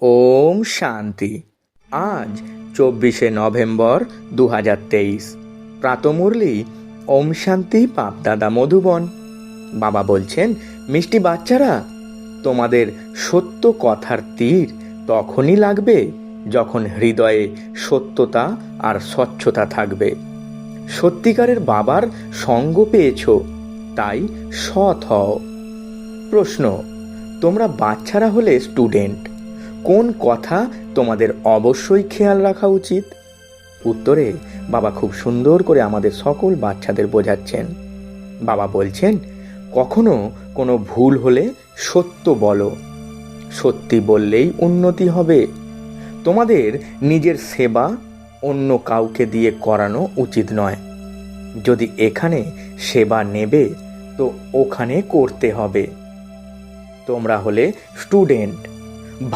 ওম শান্তি। আজ 24শে নভেম্বর 2023, প্রাতমুরলি ওম শান্তি বাপদাদা মধুবন। বাবা বলছেন, মিষ্টি বাচ্চারা, তোমাদের সত্য কথার তীর তখনই লাগবে যখন হৃদয়ে সত্যতা আর স্বচ্ছতা থাকবে। সত্যিকারের বাবার সঙ্গ পেয়েছ, তাই সৎ হও। প্রশ্ন, তোমরা বাচ্চারা হলে স্টুডেন্ট, কোন কথা তোমাদের অবশ্যই খেয়াল রাখা উচিত? উত্তরে বাবা খুব সুন্দর করে আমাদের সকল বাচ্চাদের বোঝাচ্ছেন। বাবা বলছেন, কখনো কোনো ভুল হলে সত্য বলো, সত্যি বললেই উন্নতি হবে। তোমাদের নিজের সেবা অন্য কাউকে দিয়ে করানো উচিত নয়। যদি এখানে সেবা নেবে তো ওখানে করতে হবে। তোমরা হলে স্টুডেন্ট,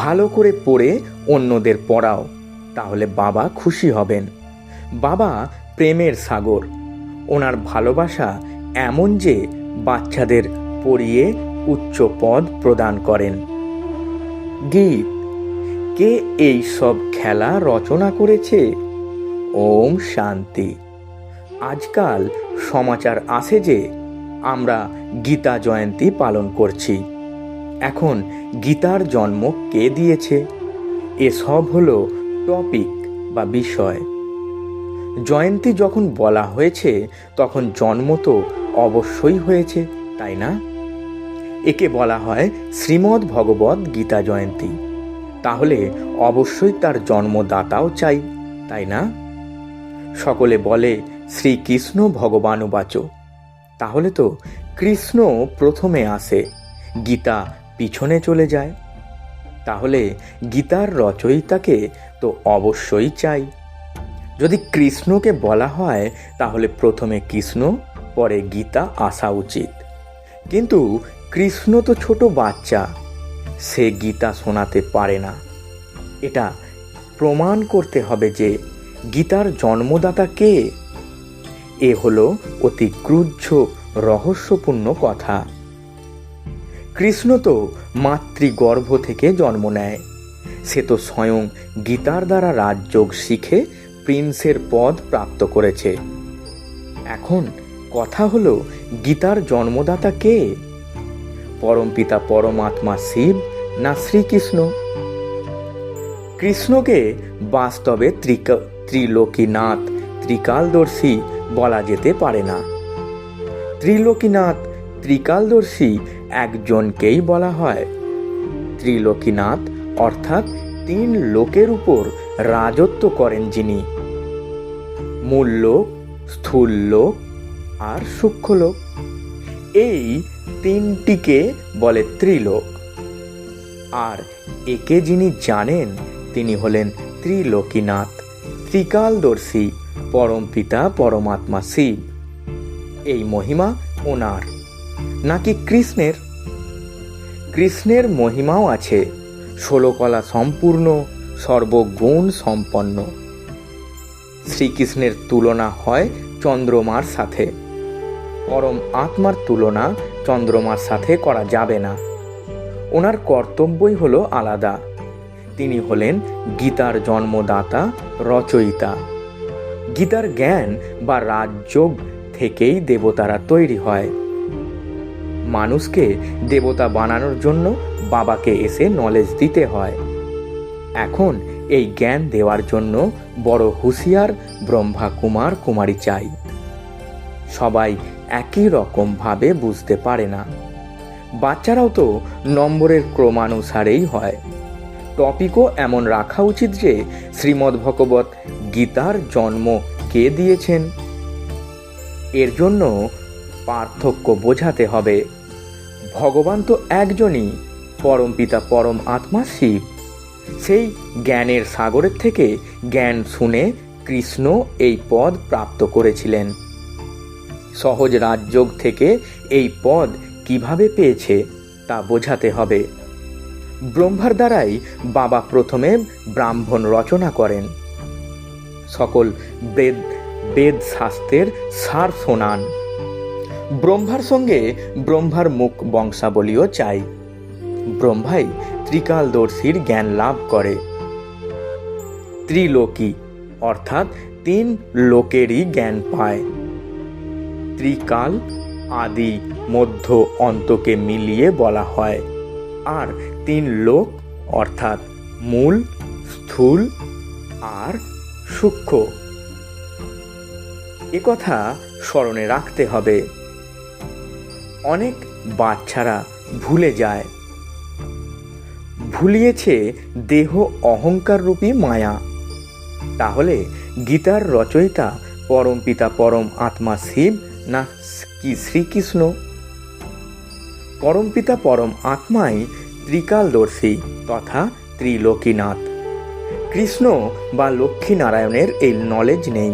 ভালো করে পড়ে অন্যদের পড়াও, তাহলে বাবা খুশি হবেন। বাবা প্রেমের সাগর, ওনার ভালোবাসা এমন যে বাচ্চাদের পড়িয়ে উচ্চ পদ প্রদান করেন। গীত, কে এই সব খেলা রচনা করেছে? ওম শান্তি। আজকাল সমাচার আসে যে আমরা গীতা জয়ন্তী পালন করছি। এখন গীতার জন্ম কে দিয়েছে? এসব হলো টপিক বা বিষয়। জয়ন্তী যখন বলা হয়েছে তখন জন্ম তো অবশ্যই হয়েছে, তাই না? একে বলা হয় শ্রীমদ্ ভগবদ্ গীতা জয়ন্তী। তাহলে অবশ্যই তার জন্মদাতাও চাই, তাই না? সকলে বলে শ্রীকৃষ্ণ ভগবানুবাচ, তাহলে তো কৃষ্ণ প্রথমে আসে, গীতা পিছনে চলে যায়। তাহলে গীতার রচয়িতাকে তো অবশ্যই চাই। যদি কৃষ্ণকে বলা হয় তাহলে প্রথমে কৃষ্ণ, পরে গীতা আসা উচিত। কিন্তু কৃষ্ণ তো ছোট বাচ্চা, সে গীতা শোনাতে পারে না। এটা প্রমাণ করতে হবে যে গীতার জন্মদাতা কে। এ হলো অতি ক্রুদ্ধ রহস্যপূর্ণ কথা। কৃষ্ণ তো মাতৃগর্ভ থেকে জন্ম নেয়। সে তো স্বয়ং গীতার দ্বারা রাজযোগ শিখে প্রিন্সের পদ প্রাপ্ত করেছে। এখন কথা হলো, গীতার জন্মদাতা কে? পরমপিতা পরমাত্মা শিব না শ্রীকৃষ্ণ? কৃষ্ণকে বাস্তবে ত্রিলোকীনাথ, ত্রিকালদর্শী বলা যেতে পারে না। ত্রিলোকীনাথ, ত্রিকালদর্শী একজনকেই বলা হয়। ত্রিলোকীনাথ অর্থাৎ 3 লোকের উপর রাজত্ব করেন যিনি। মূল লোক, স্থূল লোক আর সূক্ষ্ম লোক, এই 3টিকে বলে ত্রিলোক। আর একে যিনি জানেন তিনি হলেন ত্রিলোকীনাথ, ত্রিকালদর্শী পরমপিতা পরমাত্মা শিব। এই মহিমা ওনার, নাকি কৃষ্ণের? কৃষ্ণের মহিমাও আছে, 16 কলা সম্পূর্ণ, সর্বগুণ সম্পন্ন। শ্রীকৃষ্ণের তুলনা হয় চন্দ্রমার সাথে। পরম আত্মার তুলনা চন্দ্রমার সাথে করা যাবে না। ওনার কর্তব্যই হলো আলাদা। তিনি হলেন গীতার জন্মদাতা, রচয়িতা। গীতার জ্ঞান বা রাজযোগ থেকেই দেবতারা তৈরি হয়। মানুষকে দেবতা বানানোর জন্য বাবাকে এসে নলেজ দিতে হয়। এখন এই জ্ঞান দেওয়ার জন্য বড় হুঁশিয়ার ব্রহ্মা কুমার কুমারী চাই। সবাই একই রকম ভাবে বুঝতে পারে না। বাচ্চারাও তো নম্বরের ক্রমানুসারেই হয়। টপিকও এমন রাখা উচিত যে শ্রীমদ্ ভগবত গীতার জন্ম কে দিয়েছেন। এর জন্য পার্থক্য বোঝাতে হবে। ভগবান তো একজনই, পরমপিতা পরম আত্মা শিব। সেই জ্ঞানের সাগরের থেকে জ্ঞান শুনে কৃষ্ণ এই পদ প্রাপ্ত করেছিলেন। সহজ রাজযোগ থেকে এই পদ কিভাবে পেয়েছে তা বোঝাতে হবে। ব্রহ্মার দ্বারাই বাবা প্রথমে ব্রাহ্মণ রচনা করেন। সকল বেদ শাস্ত্রের সার শোনান। ব্রহ্মার সঙ্গে ব্রহ্মার মুখ বংশাবলীও চাই। ব্রহ্মাই ত্রিকালদর্শীর জ্ঞান লাভ করে। ত্রিলোকী অর্থাৎ 3 লোকেরই জ্ঞান পায়। ত্রিকাল আদি মধ্য অন্তকে মিলিয়ে বলা হয়। আর 3 লোক অর্থাৎ মূল, স্থূল আর সূক্ষ্ম। একথা স্মরণে রাখতে হবে। অনেক বাচ্চারা ভুলে যায়, ভুলিয়েছে দেহ অহংকার রূপী মায়া। তাহলে গীতার রচয়িতা পরমপিতা পরম আত্মা শিব না কি শ্রীকৃষ্ণ? পরমপিতা পরম আত্মাই ত্রিকালদর্শী তথা ত্রিলোকীনাথ। কৃষ্ণ বা লক্ষ্মীনারায়ণের এই নলেজ নেই।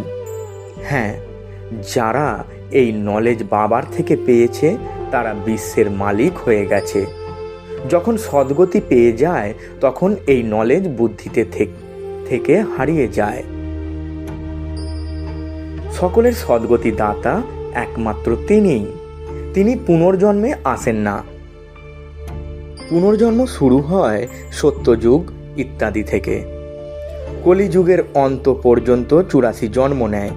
হ্যাঁ, যারা এই নলেজ বাবার থেকে পেয়েছে তারা বিশ্বের মালিক হয়ে গেছে। যখন সদ্গতি পেয়ে যায় তখন এই নলেজ বুদ্ধিতে থেকে হারিয়ে যায়। সকলের সদ্গতি দাতা একমাত্র তিনি পুনর্জন্মে আসেন না। পুনর্জন্ম শুরু হয় সত্যযুগ ইত্যাদি থেকে। কলিযুগের অন্ত পর্যন্ত 84 জন্ম নেয়।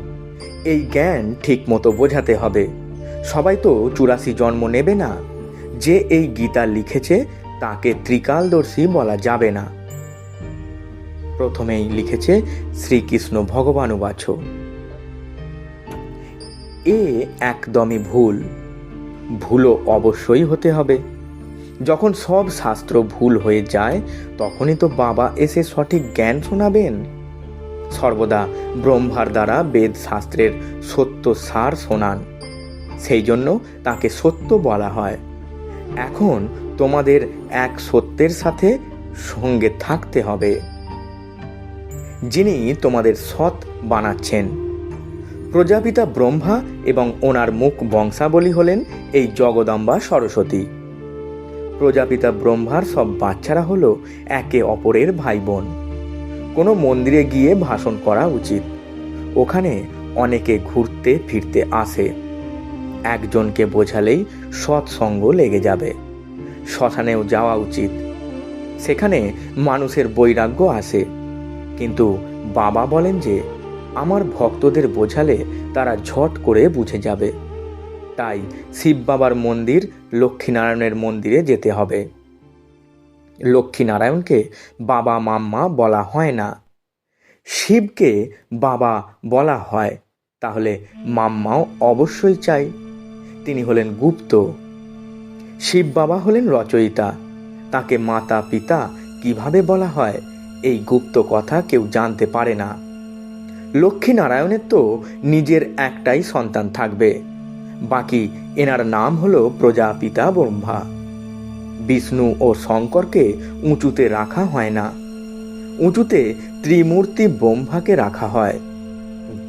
এই জ্ঞান ঠিক মতো বোঝাতে হবে। সবাই তো 84 জন্ম নেবে না। যে এই গীতা লিখেছে তাকে ত্রিকালদর্শী বলা যাবে না। প্রথমেই লিখেছে শ্রীকৃষ্ণ ভগবানুবাচ। এ একদমই ভুলও অবশ্যই হতে হবে। যখন সব শাস্ত্র ভুল হয়ে যায় তখনই তো বাবা এসে সঠিক জ্ঞান শোনাবেন। সর্বদা ব্রহ্মার দ্বারা বেদ শাস্ত্রের সত্য সার শোনান, সেই জন্য তাকে সত্য বলা হয়। এখন তোমাদের এক সত্যের সাথে সঙ্গে থাকতে হবে, যিনি তোমাদের সৎ বানাচ্ছেন। প্রজাপিতা ব্রহ্মা এবং ওনার মুখ বংশাবলী হলেন এই জগদম্বা সরস্বতী। প্রজাপিতা ব্রহ্মার সব বাচ্চারা হলো একে অপরের ভাই বোন। কোনো মন্দিরে গিয়ে ভাষণ করা উচিত। ওখানে অনেকে ঘুরতে ফিরতে আসে। একজনকে বোঝালেই সৎসঙ্গ লেগে যাবে। শ্মশানেও যাওয়া উচিত। সেখানে মানুষের বৈরাগ্য আসে। কিন্তু বাবা বলেন যে আমার ভক্তদের বোঝালে তারা ঝট করে বুঝে যাবে। তাই শিব বাবার মন্দির লক্ষ্মীনারায়ণের মন্দিরে যেতে হবে। লক্ষ্মীনারায়ণকে বাবা মাম্মা বলা হয় না, শিবকে বাবা বলা হয়। তাহলে মাম্মাও অবশ্যই চাই। তিনি হলেন গুপ্ত। শিব বাবা হলেন রচয়িতা। তাকে মাতা পিতা কিভাবে বলা হয় এই গুপ্ত কথা কেউ জানতে পারে না। লক্ষ্মীনারায়ণের তো নিজের একটাই সন্তান থাকবে, বাকি এনার নাম হলো প্রজাপিতা ব্রহ্মা। বিষ্ণু ও শঙ্করকে উঁচুতে রাখা হয় না, উঁচুতে ত্রিমূর্তি ব্রহ্মাকে রাখা হয়।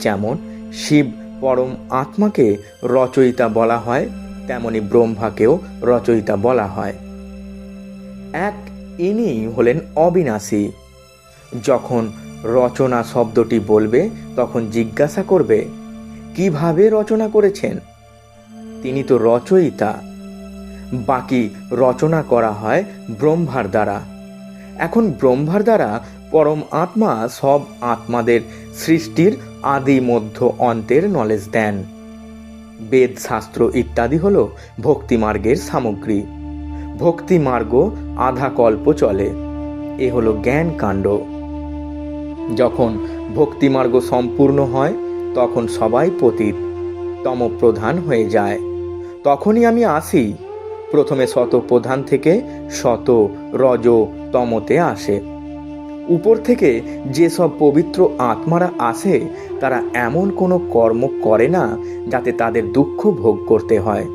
যেমন শিব পরম আত্মাকে রচয়িতা বলা হয়, তেমনি ব্রহ্মাকেও রচয়িতা বলা হয়। এক ইনি হলেন অবিনাশী। যখন রচনা শব্দটি বলবে তখন জিজ্ঞাসা করবে কিভাবে রচনা করেছেন। তিনি তো রচয়িতা। বাকি রচনা করা হয় ব্রহ্মার দ্বারা। এখন ব্রহ্মার দ্বারা পরম আত্মা সব আত্মাদের সৃষ্টির আদি মধ্য অন্তের নলেজ দেন। বেদ শাস্ত্র ইত্যাদি হলো ভক্তিমার্গের সামগ্রী। ভক্তিমার্গ আধা কল্প চলে। এ হলো জ্ঞান কাণ্ড। যখন ভক্তিমার্গ সম্পূর্ণ হয় তখন সবাই পতিত তমপ্রধান হয়ে যায়। তখনই আমি আসি। প্রথমে শতপ্রধান থেকে শত রজ তমতে আসে। উপর থেকে যেসব পবিত্র আত্মারা আসে তারা এমন কোনো কর্ম করে না যাতে তাদের দুঃখ ভোগ করতে হয়।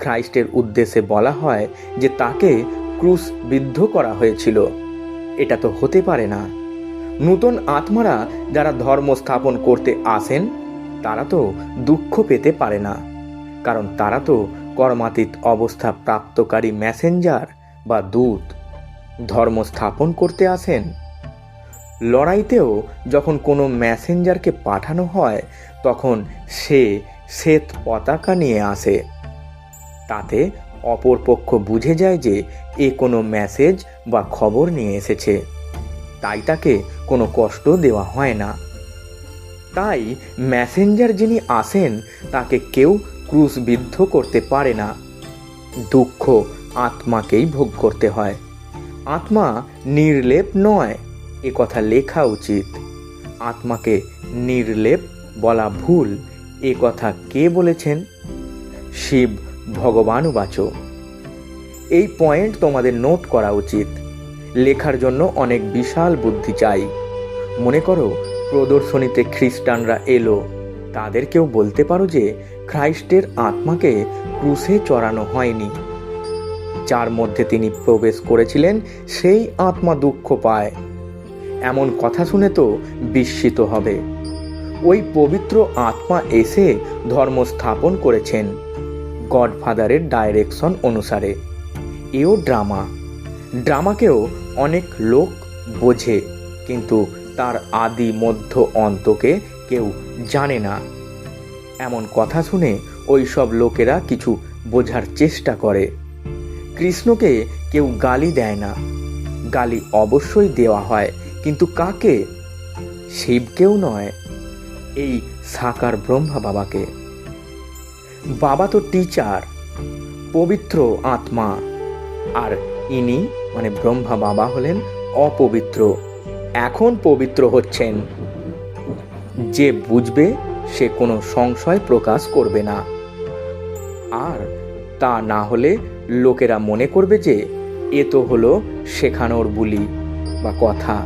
খ্রাইস্টের উদ্দেশ্যে বলা হয় যে তাকে ক্রুশবিদ্ধ করা হয়েছিল। এটা তো হতে পারে না। নূতন আত্মারা যারা ধর্ম স্থাপন করতে আসেন তারা তো দুঃখ পেতে পারে না, কারণ তারা তো কর্মাতীত অবস্থা প্রাপ্তকারী মেসেঞ্জার বা দূত। ধর্ম স্থাপন করতে আসেন। লড়াইতেও যখন কোনো মেসেঞ্জারকে পাঠানো হয় তখন সে শ্বেত পতাকা নিয়ে আসে। তাতে অপর পক্ষ বুঝে যায় যে এ কোনো মেসেজ বা খবর নিয়ে এসেছে, তাই তাকে কোনো কষ্ট দেওয়া হয় না। তাই মেসেঞ্জার যিনি আসেন তাকে কেউ ক্রুশবিদ্ধ করতে পারে না। দুঃখ আত্মাকেই ভোগ করতে হয়। আত্মা নির্লেপ নয়, এ কথা লেখা উচিত। আত্মাকে নির্লেপ বলা ভুল, এ কথা কে বলেছেন? শিব ভগবানুবাচ। এই পয়েন্ট তোমাদের নোট করা উচিত। লেখার জন্য অনেক বিশাল বুদ্ধি চাই। মনে করো প্রদর্শনীতে খ্রিস্টানরা এলো, তাদেরকেও বলতে পারো যে খ্রাইস্টের আত্মাকে ক্রুশে চড়ানো হয়নি। যার মধ্যে তিনি প্রবেশ করেছিলেন সেই আত্মা দুঃখ পায়। এমন কথা শুনে তো বিস্মিত হবে। ওই পবিত্র আত্মা এসে ধর্ম স্থাপন করেছেন গডফাদারের ডাইরেকশন অনুসারে। এও ড্রামা। ড্রামাকেও অনেক লোক বোঝে, কিন্তু তার আদি মধ্য অন্তকে কেউ জানে না। এমন কথা শুনে ওই সব লোকেরা কিছু বোঝার চেষ্টা করে। কৃষ্ণকে কেউ গালি দেয় না। গালি অবশ্যই দেওয়া হয়, কিন্তু কাকে? শিবকেও নয়, এই সাকার ব্রহ্মা বাবাকে। বাবা তো টিচার, পবিত্র আত্মা, আর ইনি মানে ব্রহ্মা বাবা হলেন অপবিত্র। এখন পবিত্র হচ্ছেন। যে বুঝবে সে কোনো সংশয় প্রকাশ করবে না। আর তা না হলে লোকেরা মনে করবে যে এ তো হলো শেখানোর বুলি বা কথা।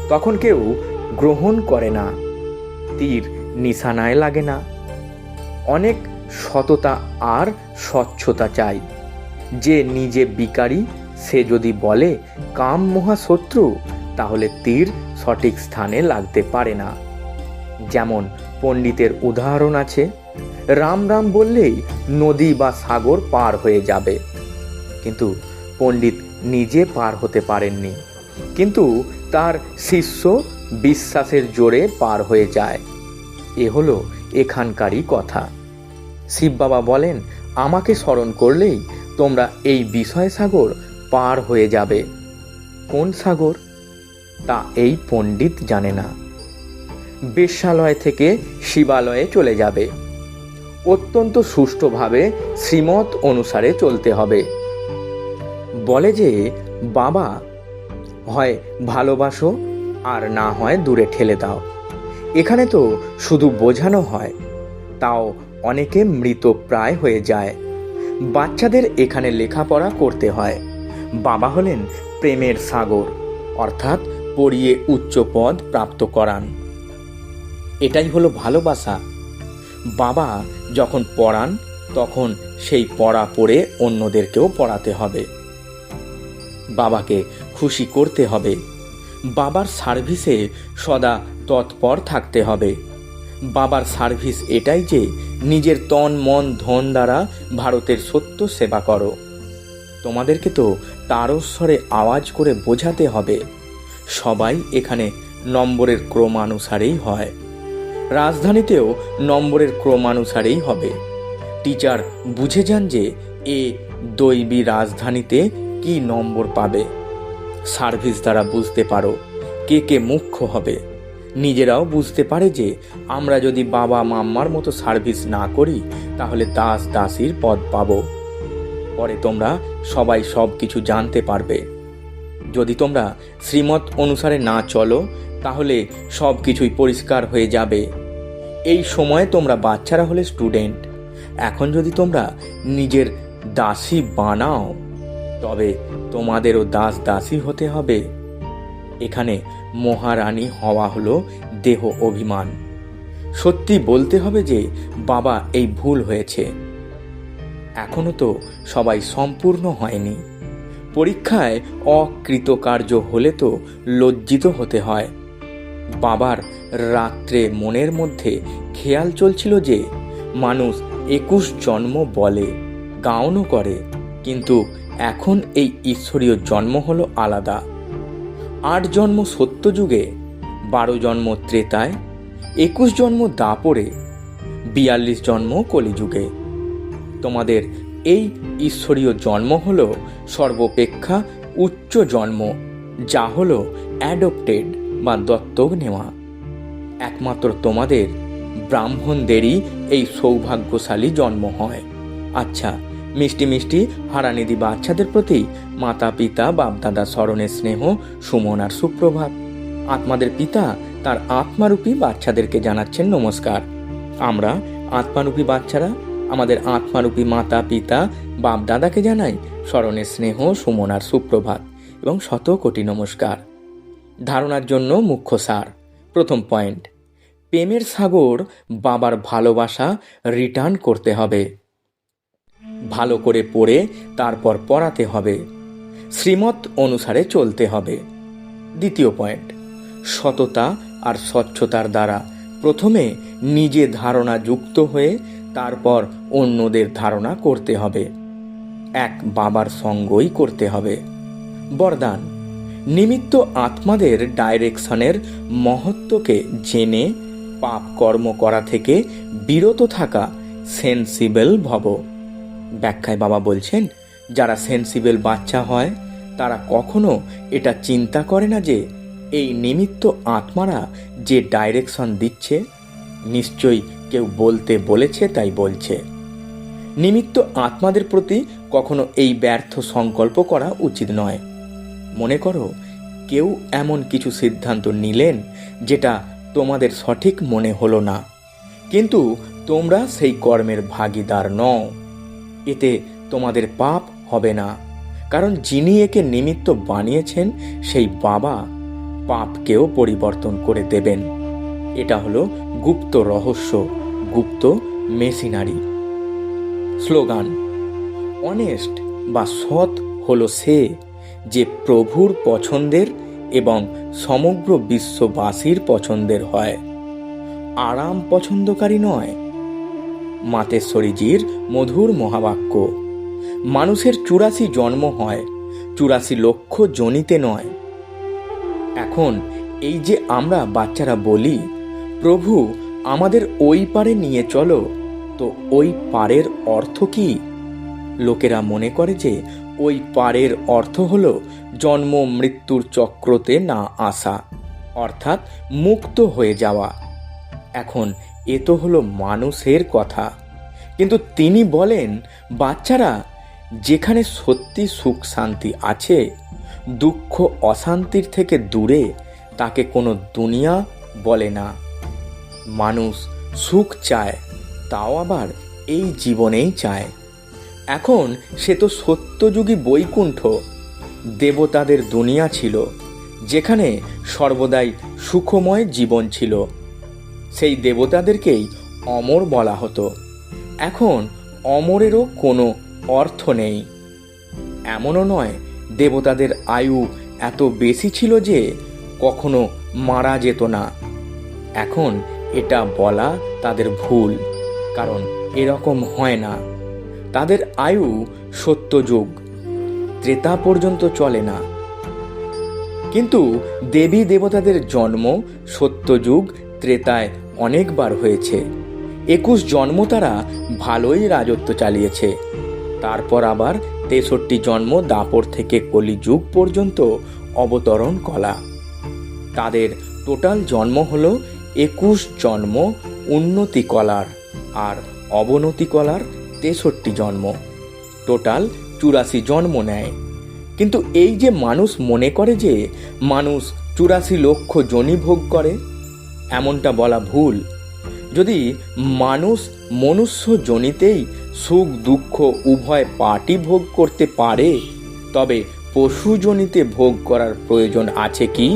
তখন কেউ গ্রহণ করে না, তীর নিশানায় লাগে না। অনেক সততা আর স্বচ্ছতা চাই। যে নিজে বিকারী সে যদি বলে কাম মহাশত্রু, তাহলে তীর সঠিক স্থানে লাগতে পারে না। যেমন পণ্ডিতের উদাহরণ আছে, রাম রাম বললেই নদী বা সাগর পার হয়ে যাবে, কিন্তু পণ্ডিত নিজে পার হতে পারেননি, কিন্তু তার শিষ্য বিশ্বাসের জোরে পার হয়ে যায়। এ হলো এখানকারই কথা। শিব বাবা বলেন, আমাকে স্মরণ করলেই তোমরা এই বিষয় সাগর পার হয়ে যাবে। কোন সাগর? তা এই পণ্ডিত জানে না। বেশ্যালয় থেকে শিবালয়ে চলে যাবে। অত্যন্ত সুষ্ঠুভাবে শ্রীমত অনুসারে চলতে হবে। বলে যে বাবা হয় ভালোবাসো আর না হয় দূরে ঠেলে দাও। এখানে তো শুধু বোঝানো হয়, তাও অনেকে মৃতপ্রায় হয়ে যায়। বাচ্চাদের এখানে লেখাপড়া করতে হয়। বাবা হলেন প্রেমের সাগর, অর্থাৎ পড়িয়ে উচ্চ পদ প্রাপ্ত করান। এটাই হলো ভালোবাসা। বাবা যখন পড়ান তখন সেই পড়া পড়ে অন্যদেরকেও পড়াতে হবে। বাবাকে খুশি করতে হবে। বাবার সার্ভিসে সদা তৎপর থাকতে হবে। বাবার সার্ভিস এটাই যে নিজের তন মন ধন দ্বারা ভারতের সত্য সেবা করো। তোমাদেরকে তো তারস্বরে আওয়াজ করে বোঝাতে হবে। সবাই এখানে নম্বরের ক্রমানুসারেই হয়। রাজধানীতেও নম্বরের ক্রমানুসারেই হবে। টিচার বুঝে যান যে এ দৈবী রাজধানীতে কি নম্বর পাবে। সার্ভিস দ্বারা বুঝতে পারো কে কে মুখ্য হবে। নিজেরাও বুঝতে পারে যে আমরা যদি বাবা মাম্মার মতো সার্ভিস না করি তাহলে দাস দাসীর পদ পাবো। পরে তোমরা সবাই সব কিছু জানতে পারবে। যদি তোমরা শ্রীমত অনুসারে না চলো তাহলে সব কিছুই পরিষ্কার হয়ে যাবে। এই সময়ে তোমরা বাচ্চারা হলে স্টুডেন্ট। এখন যদি তোমরা নিজের দাসী বানাও তবে তোমাদেরও দাস দাসী হতে হবে। এখানে মহারানী হওয়া হলো দেহ অভিমান। সত্যি বলতে হবে যে বাবা এই ভুল হয়েছে। এখনো তো সবাই সম্পূর্ণ হয়নি। পরীক্ষায় অকৃতকার্য হলে তো লজ্জিত হতে হয়। বাবার রাত্রে মনের মধ্যে খেয়াল চলছিল যে মানুষ 21 জন্ম বলে, গাউনও করে, কিন্তু এখন এই ঈশ্বরীয় জন্ম হলো আলাদা। 8 জন্ম সত্যযুগে, 12 জন্ম ত্রেতায়, 21 জন্ম দাপরে, 42 জন্ম কলিযুগে। তোমাদের এই ঈশ্বরীয় জন্ম হল সর্বাপেক্ষা উচ্চ জন্ম, যা হল অ্যাডপ্টেড বা দত্তক নেওয়া। একমাত্র তোমাদের ব্রাহ্মণদেরই এই সৌভাগ্যশালী জন্ম হয়। আচ্ছা, মিষ্টি মিষ্টি হারানিধি বাচ্চাদের প্রতি মাতা পিতা বাপদাদা স্মরণের স্নেহ, সুমন আর সুপ্রভাত। আত্মাদের পিতা তার আত্মারূপী বাচ্চাদেরকে জানাচ্ছেন নমস্কার। আমরা আত্মারূপী বাচ্চারা আমাদের আত্মারূপী মাতা পিতা বাপদাদাকে জানাই স্মরণের স্নেহ, সুমন আর সুপ্রভাত এবং শত কোটি নমস্কার। ধারণার জন্য মুখ্য সার। প্রথম পয়েন্ট, প্রেমের সাগর বাবার ভালোবাসা রিটার্ন করতে হবে। ভালো করে পড়ে তারপর পড়াতে হবে। শ্রীমত অনুসারে চলতে হবে। দ্বিতীয় পয়েন্ট, সততা আর স্বচ্ছতার দ্বারা প্রথমে নিজে ধারণা যুক্ত হয়ে তারপর অন্যদের ধারণা করতে হবে। এক বাবার সঙ্গই করতে হবে। বরদান, নিমিত্ত আত্মাদের ডাইরেকশনের মহত্বকে জেনে পাপ কর্ম করা থেকে বিরত থাকা সেন্সিবল ভব। ব্যাখ্যায় বাবা বলছেন, যারা সেন্সিবল বাচ্চা হয় তারা কখনো এটা চিন্তা করে না যে এই নিমিত্ত আত্মারা যে ডাইরেকশন দিচ্ছে নিশ্চয়ই কেউ বলতে বলেছে তাই বলছে। নিমিত্ত আত্মাদের প্রতি কখনো এই ব্যর্থ সংকল্প করা উচিত নয়। মনে করো কেউ এমন কিছু সিদ্ধান্ত নিলেন যেটা তোমাদের সঠিক মনে হলো না, কিন্তু তোমরা সেই কর্মের ভাগীদার নও। এতে তোমাদের পাপ হবে না, কারণ যিনি একে নিমিত্ত বানিয়েছেন সেই বাবা পাপকেও পরিবর্তন করে দেবেন। এটা হলো গুপ্ত রহস্য, গুপ্ত মেশিনারি। স্লোগান, অনেস্ট বা সৎ হলো সে যে প্রভুর পছন্দের এবং সমগ্র বিশ্ববাসীর পছন্দের হয়, আরাম পছন্দকারী নয়। মাতেশ্বরীজির মধুর মহাবাক্য। মানুষের 84 জন্ম হয়, 84 লক্ষ যোনিতে নয়। এখন এই যে আমরা বাচ্চারা বলি প্রভু আমাদের ওই পারে নিয়ে চলো, তো ওই পারের অর্থ কি? লোকেরা মনে করে যে ওই পারের অর্থ হলো জন্ম মৃত্যুর চক্রতে না আসা, অর্থাৎ মুক্ত হয়ে যাওয়া। এখন এ তো হলো মানুষের কথা, কিন্তু তিনি বলেন বাচ্চারা যেখানে সত্যি সুখ শান্তি আছে, দুঃখ অশান্তির থেকে দূরে, তাকে কোনো দুনিয়া বলে না। মানুষ সুখ চায়, তাও আবার এই জীবনেই চায়। এখন সে তো সত্যযুগী বৈকুণ্ঠ, দেবতাদের দুনিয়া ছিল, যেখানে সর্বদাই সুখময় জীবন ছিল। সেই দেবতাদেরকেই অমর বলা হতো। এখন অমরেরও কোনো অর্থ নেই। এমনও নয় দেবতাদের আয়ু এত বেশি ছিল যে কখনো মারা যেত না। এখন এটা বলা তাদের ভুল, কারণ এরকম হয় না। তাদের আয়ু সত্যযুগ, ত্রেতা পর্যন্ত চলে না। কিন্তু দেবী দেবতাদের জন্ম সত্যযুগ ত্রেতায় অনেকবার হয়েছে। 21 জন্ম তারা ভালোই রাজত্ব চালিয়েছে। তারপর আবার 63 জন্ম দাপর থেকে কলিযুগ পর্যন্ত অবতরণ কলা। তাদের টোটাল জন্ম হলো 21 জন্ম উন্নতি কলার, আর অবনতি কলার 63 জন্ম, টোটাল 84 জন্ম নেয়। কিন্তু এই যে মানুষ মনে করে যে মানুষ 84 লক্ষ যোনি ভোগ করে, এমনটা বলা ভুল। যদি মানুষ মনুষ্য যোনিতেই সুখ দুঃখ উভয় পার্টি ভোগ করতে পারে, তবে পশু যোনিতে ভোগ করার প্রয়োজন আছে কি?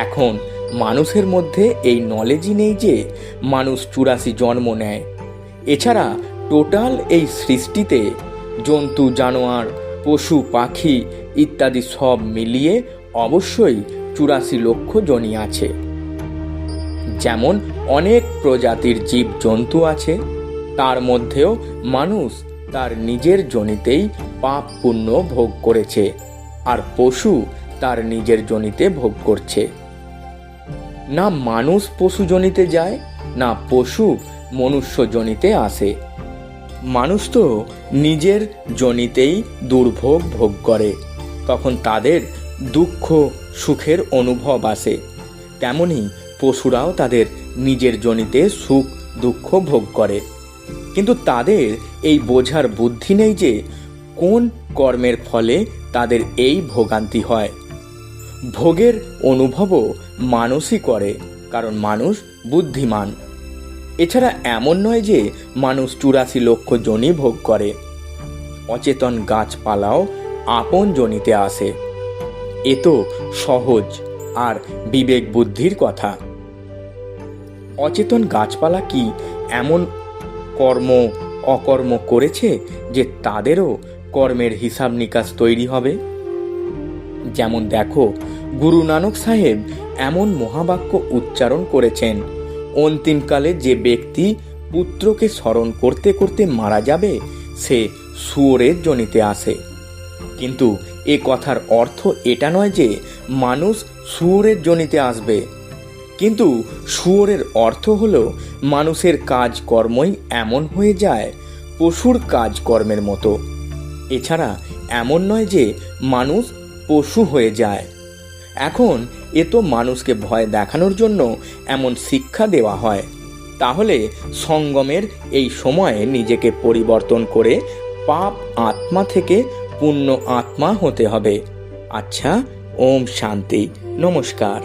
এখন মানুষের মধ্যে এই নলেজই নেই যে মানুষ 84 জন্ম নেয়। এছাড়া টোটাল এই সৃষ্টিতে জন্তু জানোয়ার পশু পাখি ইত্যাদি সব মিলিয়ে অবশ্যই 84 লক্ষ যোনি আছে। যেমন অনেক প্রজাতির জীব জন্তু আছে, তার মধ্যেও মানুষ তার নিজের যোনিতেই পাপ পুণ্য ভোগ করেছে, আর পশু তার নিজের যোনিতে ভোগ করছে। না মানুষ পশু যোনিতে যায়, না পশু মনুষ্য যোনিতে আসে। মানুষ তো নিজের জনিতেই দুর্ভোগ ভোগ করে, তখন তাদের দুঃখ সুখের অনুভব আসে। তেমনি পশুরাও তাদের নিজের জনিতে সুখ দুঃখ ভোগ করে, কিন্তু তাদের এই বোঝার বুদ্ধি নেই যে কোন কর্মের ফলে তাদের এই ভোগান্তি হয়। ভোগের অনুভবও মানুষই করে, কারণ মানুষ বুদ্ধিমান। এছাড়া এমন নয় যে মানুষ 84 লক্ষ যোনি ভোগ করে। অচেতন গাছপালাও আপন যোনিতে আসে। এ তো সহজ আর বিবেক বুদ্ধির কথা। অচেতন গাছপালা কি এমন কর্ম অকর্ম করেছে যে তাদেরও কর্মের হিসাব নিকাশ তৈরি হবে? যেমন দেখো, গুরু নানক সাহেব এমন মহাবাক্য উচ্চারণ করেছেন, অন্তিমকালে যে ব্যক্তি পুত্রকে স্মরণ করতে করতে মারা যাবে সে শুয়োরের যোনিতে আসে। কিন্তু এ কথার অর্থ এটা নয় যে মানুষ শুয়োরের যোনিতে আসবে, কিন্তু শুয়োরের অর্থ হলো মানুষের কাজকর্মই এমন হয়ে যায় পশুর কাজকর্মের মতো। এছাড়া এমন নয় যে মানুষ পশু হয়ে যায়। এখন এ তো মানুষকে ভয় দেখানোর জন্য এমন শিক্ষা দেওয়া হয়। তাহলে সঙ্গমের এই সময়ে নিজেকে পরিবর্তন করে পাপ আত্মা থেকে পুণ্য আত্মা হতে হবে। আচ্ছা, ওম শান্তি, নমস্কার।